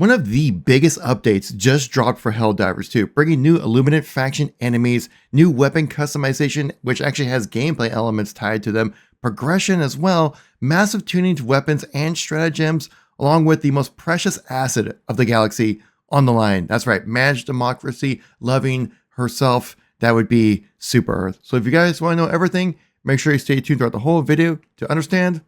One of the biggest updates just dropped for Helldivers 2, bringing new Illuminate faction enemies, new weapon customization, which actually has gameplay elements tied to them, progression as well, massive tuning to weapons and stratagems, along with the most precious asset of the galaxy on the line. That's right, managed democracy, loving herself. That would be Super Earth. So if you guys want to know everything, make sure you stay tuned throughout the whole video to understand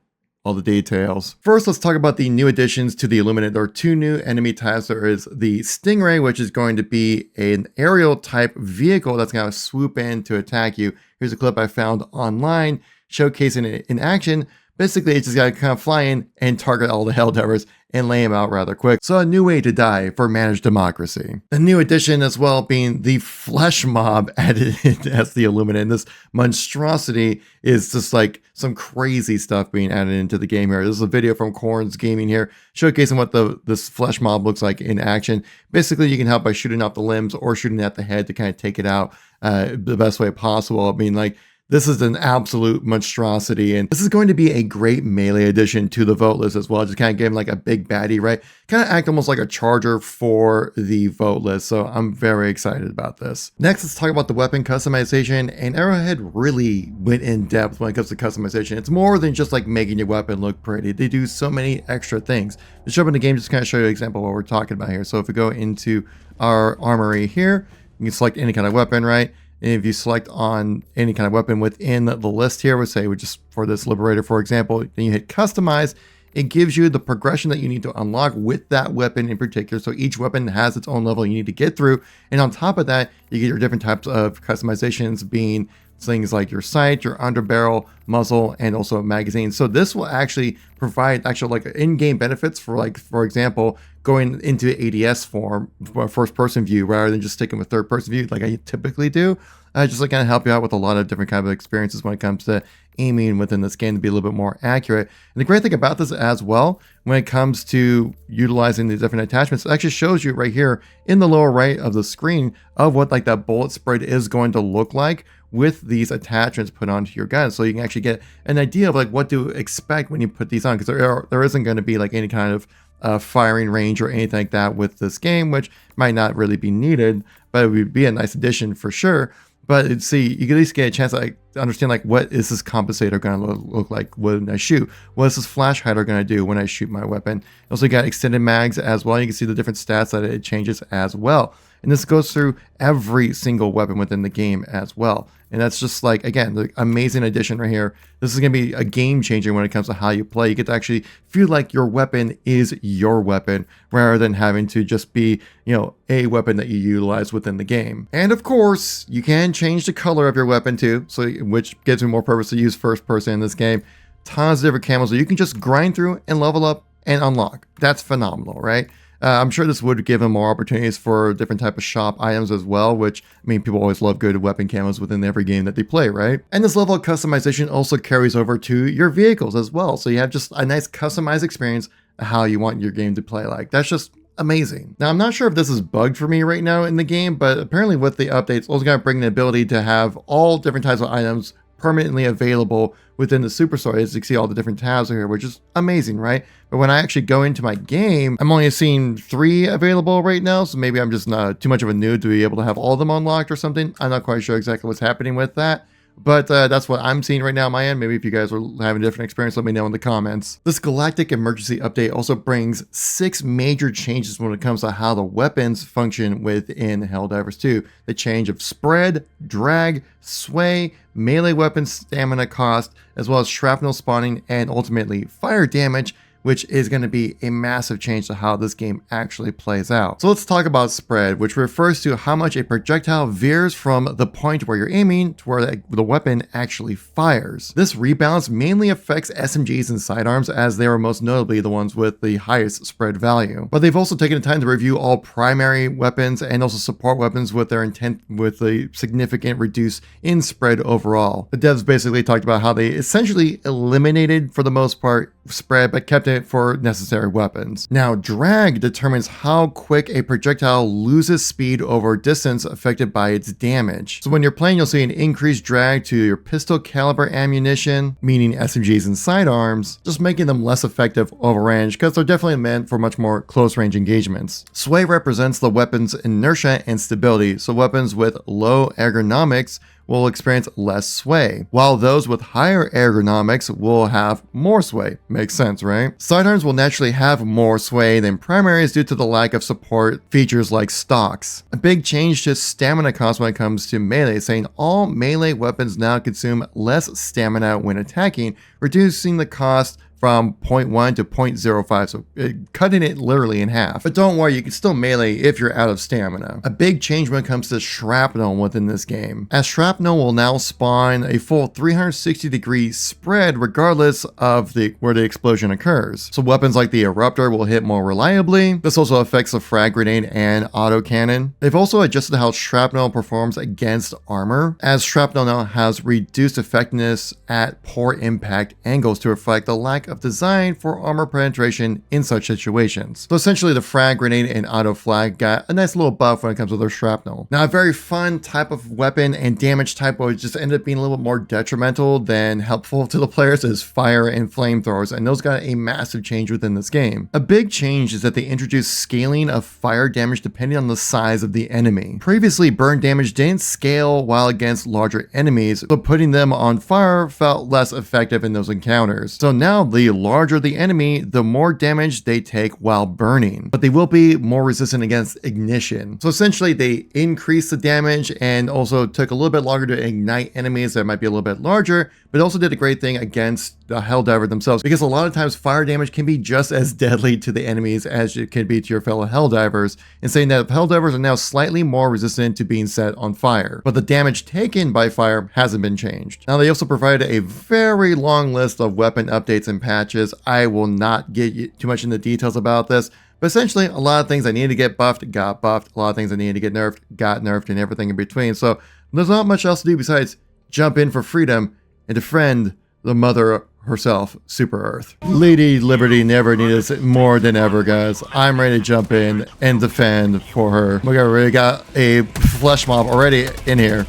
all the details. First, let's talk about the new additions to the Illuminate. There are two new enemy types. There is the Stingray, which is going to be an aerial type vehicle that's going to swoop in to attack you. Here's a clip I found online showcasing it in action. Basically, it's just got to kind of fly in and target all the Helldivers and lay them out rather quick. So a new way to die for managed democracy. A new addition as well being the flesh mob added in as the Illuminate. And this monstrosity is just like some crazy stuff being added into the game here. This is a video from Corn's Gaming here showcasing what this flesh mob looks like in action. Basically, you can help by shooting off the limbs or shooting at the head to kind of take it out the best way possible. I mean, like, this is an absolute monstrosity, and this is going to be a great melee addition to the vote list as well. Just kind of give him like a big baddie, right? Kind of act almost like a charger for the vote list. So I'm very excited about this. Next, let's talk about the weapon customization. And Arrowhead really went in depth when it comes to customization. It's more than just like making your weapon look pretty. They do so many extra things. To show up in the game, just kind of show you an example of what we're talking about here. So if we go into our armory here, you can select any kind of weapon, right? And if you select on any kind of weapon within the list here, we say, just for this Liberator, for example, then you hit customize, it gives you the progression that you need to unlock with that weapon in particular. So each weapon has its own level you need to get through. And on top of that, you get your different types of customizations being things like your sight, your underbarrel, muzzle, and also a magazine. So this will actually provide actual like in-game benefits for, like, for example, going into ADS form, first person view, rather than just sticking with third person view like I typically do. Just like kind of help you out with a lot of different kind of experiences when it comes to aiming within this game to be a little bit more accurate. And the great thing about this as well, when it comes to utilizing these different attachments, it actually shows you right here in the lower right of the screen of what like that bullet spread is going to look like with these attachments put onto your gun. So you can actually get an idea of like what to expect when you put these on, because there isn't going to be like any kind of firing range or anything like that with this game, which might not really be needed, but it would be a nice addition for sure. But see, you can at least get a chance to like understand like what is this compensator going to look like when I shoot? What is this flash hider going to do when I shoot my weapon? Also got extended mags as well. You can see the different stats that it changes as well. And this goes through every single weapon within the game as well. And that's just like, again, the amazing addition right here. This is going to be a game changer when it comes to how you play. You get to actually feel like your weapon is your weapon rather than having to just be, you know, a weapon that you utilize within the game. And of course, you can change the color of your weapon too, so which gives me more purpose to use first person in this game. Tons of different camos that you can just grind through and level up and unlock. That's phenomenal, right? I'm sure this would give them more opportunities for different type of shop items as well, which, I mean, people always love good weapon camos within every game that they play, right? And this level of customization also carries over to your vehicles as well. So you have just a nice customized experience of how you want your game to play like. That's just amazing. Now, I'm not sure if this is bugged for me right now in the game, but apparently with the updates, also going to bring the ability to have all different types of items permanently available within the superstore. As you can see, all the different tabs are here, which is amazing, right? But when I actually go into my game, I'm only seeing 3 available right now, so maybe I'm just not too much of a noob to be able to have all of them unlocked or something. I'm not quite sure exactly what's happening with that. But that's what I'm seeing right now on my end. Maybe if you guys are having a different experience, let me know in the comments. This Galactic emergency update also brings 6 major changes when it comes to how the weapons function within Helldivers 2. The change of spread, drag, sway, melee weapon stamina cost, as well as shrapnel spawning, and ultimately fire damage, which is going to be a massive change to how this game actually plays out. So let's talk about spread, which refers to how much a projectile veers from the point where you're aiming to where the weapon actually fires. This rebalance mainly affects SMGs and sidearms, as they are most notably the ones with the highest spread value. But they've also taken the time to review all primary weapons and also support weapons with their intent with a significant reduce in spread overall. The devs basically talked about how they essentially eliminated, for the most part, spread, but kept it it for necessary weapons. Now, drag determines how quick a projectile loses speed over distance affected by its damage. So when you're playing, you'll see an increased drag to your pistol caliber ammunition, meaning SMGs and sidearms, just making them less effective over range because they're definitely meant for much more close range engagements. Sway represents the weapon's inertia and stability, so weapons with low ergonomics will experience less sway, while those with higher ergonomics will have more sway. Makes sense, right? Sidearms will naturally have more sway than primaries due to the lack of support features like stocks. A big change to stamina cost when it comes to melee, saying all melee weapons now consume less stamina when attacking, reducing the cost from 0.1 to 0.05, so cutting it literally in half. But don't worry, you can still melee if you're out of stamina. A big change when it comes to shrapnel within this game, as shrapnel will now spawn a full 360-degree spread regardless of where the explosion occurs. So weapons like the eruptor will hit more reliably. This also affects the frag grenade and autocannon. They've also adjusted how shrapnel performs against armor, as shrapnel now has reduced effectiveness at poor impact angles to reflect the lack of design for armor penetration in such situations. So essentially the frag grenade and auto flag got a nice little buff when it comes to their shrapnel. Now a very fun type of weapon and damage type which just ended up being a little bit more detrimental than helpful to the players is fire and flamethrowers, and those got a massive change within this game. A big change is that they introduced scaling of fire damage depending on the size of the enemy. Previously, burn damage didn't scale while against larger enemies, so putting them on fire felt less effective in those encounters. So now the larger the enemy, the more damage they take while burning, but they will be more resistant against ignition. So essentially they increased the damage and also took a little bit longer to ignite enemies that might be a little bit larger, but also did a great thing against the Helldiver themselves, because a lot of times fire damage can be just as deadly to the enemies as it can be to your fellow Helldivers, and saying that Helldivers are now slightly more resistant to being set on fire, but the damage taken by fire hasn't been changed. Now they also provided a very long list of weapon updates and patches. I will not get too much into details about this, but essentially a lot of things I needed to get buffed got buffed, a lot of things I needed to get nerfed got nerfed, and everything in between. So there's not much else to do besides jump in for freedom and defend the mother herself, Super Earth. Lady Liberty never needed us more than ever, guys. I'm ready to jump in and defend for her. We already got a flesh mob already in here.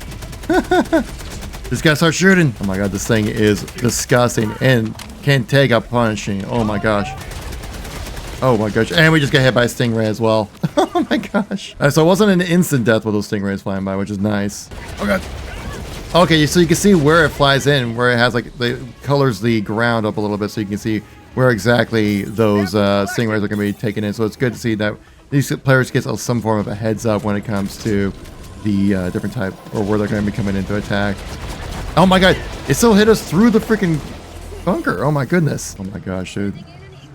Just gotta start shooting. Oh my god, this thing is disgusting and can't take a punching. Oh my gosh. Oh my gosh. And we just got hit by a stingray as well. Oh my gosh. So it wasn't an instant death with those stingrays flying by, which is nice. Oh god. Okay, so you can see where it flies in, where it has like, it colors the ground up a little bit so you can see where exactly those stingrays are going to be taken in. So it's good to see that these players get some form of a heads up when it comes to the different type or where they're going to be coming in to attack. Oh my god, it still hit us through the freaking bunker. Oh my goodness. Oh my gosh, dude.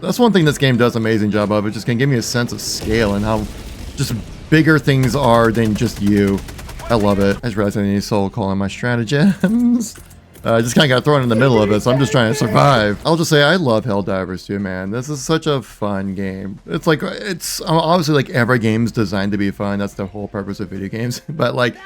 That's one thing this game does an amazing job of. It just can give me a sense of scale and how just bigger things are than just you. I love it. I just realized I need soul calling my stratagems. I just kind of got thrown in the middle of it, so I'm just trying to survive. I'll just say I love Helldivers too, man. This is such a fun game. It's like, it's obviously like every game's designed to be fun. That's the whole purpose of video games. But like,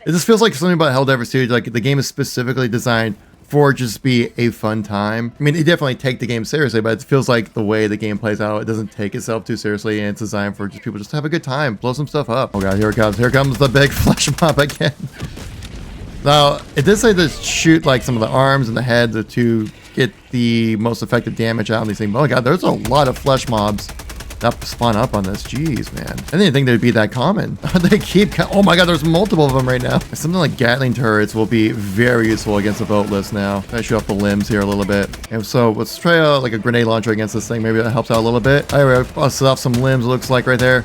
it just feels like something about Helldivers too. Like the game is specifically designed for just be a fun time. I mean, it definitely take the game seriously, but it feels like the way the game plays out, it doesn't take itself too seriously, and it's designed for just people just to have a good time, blow some stuff up. Oh god, here it comes. Here comes the big flesh mob again. Now, it did say to shoot like some of the arms and the head to get the most effective damage out of these things. Oh god, there's a lot of flesh mobs that spawn up on this. Jeez, man. I didn't think they'd be that common. They keep... Oh my god, there's multiple of them right now. Something like Gatling turrets will be very useful against the boatless now. Try to shoot off the limbs here a little bit. And so let's try like a grenade launcher against this thing. Maybe that helps out a little bit. Alright, I busted off some limbs, it looks like right there.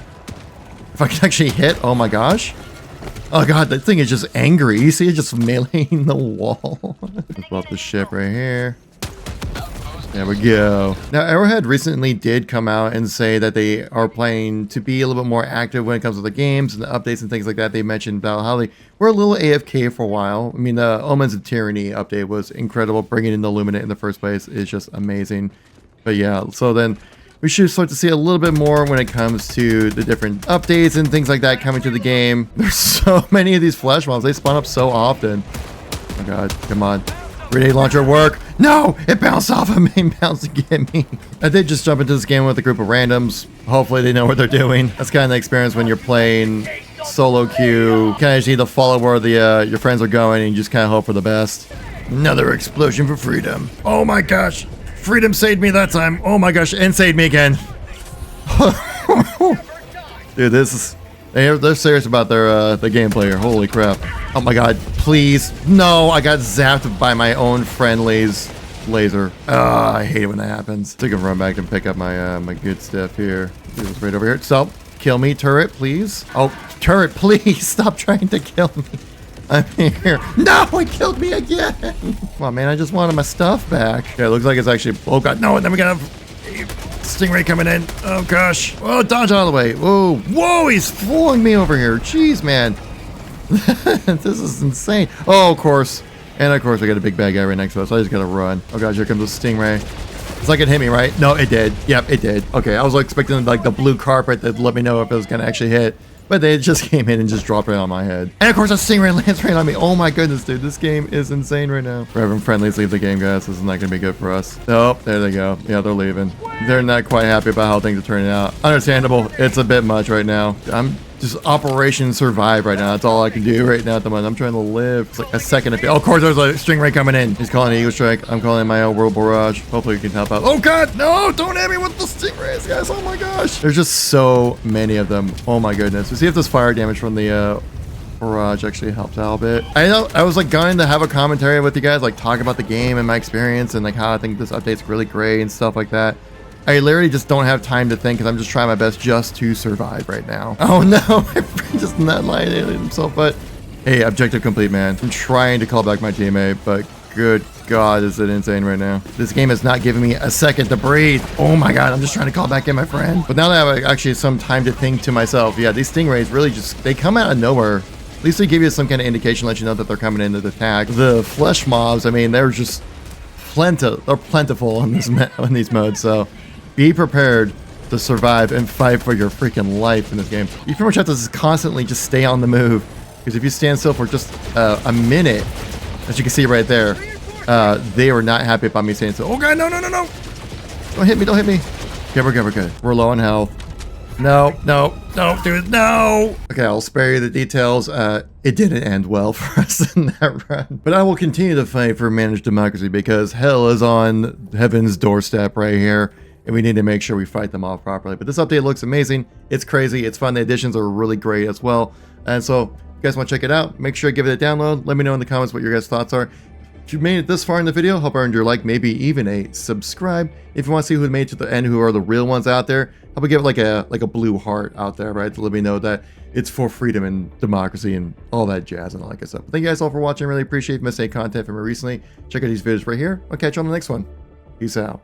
If I can actually hit... Oh my gosh. Oh god, that thing is just angry. You see it just meleeing the wall. Let's blow up the ship right here. There we go. Now, Arrowhead recently did come out and say that they are planning to be a little bit more active when it comes to the games and the updates and things like that. They mentioned about how they were a little AFK for a while. I mean, the Omens of Tyranny update was incredible. Bringing in the Illuminate in the first place is just amazing. But yeah, so then we should start to see a little bit more when it comes to the different updates and things like that coming to the game. There's so many of these flesh mobs. They spawn up so often. Oh god, come on. Grenade launcher work. No, it bounced off of me, bounced to get me. I did just jump into this game with a group of randoms. Hopefully they know what they're doing. That's kind of the experience when you're playing solo queue. Kind of just need to follow where the your friends are going and you just kind of hope for the best. Another explosion for freedom. Oh my gosh. Freedom saved me that time. Oh my gosh, and saved me again. Dude, this is... They're serious about their the gameplay here. Holy crap. Oh my god, please. No, I got zapped by my own friendly's laser. I hate it when that happens. I think I can run back and pick up my my good stuff here. Do this right over here. So, kill me, turret, please. Oh, turret, please. Stop trying to kill me. I'm here. No, it killed me again. Come on, man. I just wanted my stuff back. Okay, it looks like it's actually... Oh god, no. And then we got a stingray coming in. Oh gosh. Oh, dodge out of the way. Whoa. Whoa, he's fooling me over here. Jeez, man. This is insane. Oh, of course. And of course, we got a big bad guy right next to us. So I just gotta run. Oh gosh, here comes a stingray. It's like it hit me, right? No, it did. Yep, it did. Okay, I was expecting like the blue carpet that let me know if it was gonna actually hit. But they just came in and just dropped right on my head. And of course, a stingray lands right on me. Oh my goodness, dude. This game is insane right now. Reverend Friendlies leave the game, guys. This is not going to be good for us. Oh, there they go. Yeah, they're leaving. They're not quite happy about how things are turning out. Understandable. It's a bit much right now. I'm just Operation Survive right now. That's all I can do right now at the moment. I'm trying to live. It's like a second. Oh, of course, there's a stingray coming in. He's calling an Eagle Strike. I'm calling my own World Barrage. Hopefully, we can help out. Oh, God. No, don't hit me with the stingrays, guys. Oh, my gosh. There's just so many of them. Oh, my goodness. We'll see if this fire damage from the barrage actually helps out a bit. I know I was like going to have a commentary with you guys, like talk about the game and my experience and like how I think this update's really great and stuff like that. I literally just don't have time to think because I'm just trying my best just to survive right now. Oh no, my friend just not lying himself, but hey, objective complete, man. I'm trying to call back my teammate, but good God, is it insane right now. This game is not giving me a second to breathe. Oh my God, I'm just trying to call back in my friend. But now that I have actually some time to think to myself, yeah, these stingrays really just, they come out of nowhere. At least they give you some kind of indication, let you know that they're coming into the attack. The flesh mobs, I mean, they're just they're plentiful in these modes, so be prepared to survive and fight for your freaking life in this game. You pretty much have to just constantly just stay on the move, because if you stand still for just a minute, as you can see right there, they were not happy about me saying so. Oh God, no, no, no, no. Don't hit me, don't hit me. Okay, we're good, we're good. We're low on health. No, no, no, dude, no. Okay, I'll spare you the details. It didn't end well for us in that run. But I will continue to fight for managed democracy because hell is on heaven's doorstep right here. And we need to make sure we fight them off properly. But this update looks amazing. It's crazy. It's fun. The additions are really great as well. And so if you guys want to check it out, make sure to give it a download. Let me know in the comments what your guys' thoughts are. If you made it this far in the video, hope I earned your like, maybe even a subscribe. If you want to see who made it to the end, who are the real ones out there, I would give it like a blue heart out there, right? To let me know that it's for freedom and democracy and all that jazz and all that good stuff. But thank you guys all for watching. Really appreciate it. If you missed any content from me recently, check out these videos right here. I'll catch you on the next one. Peace out.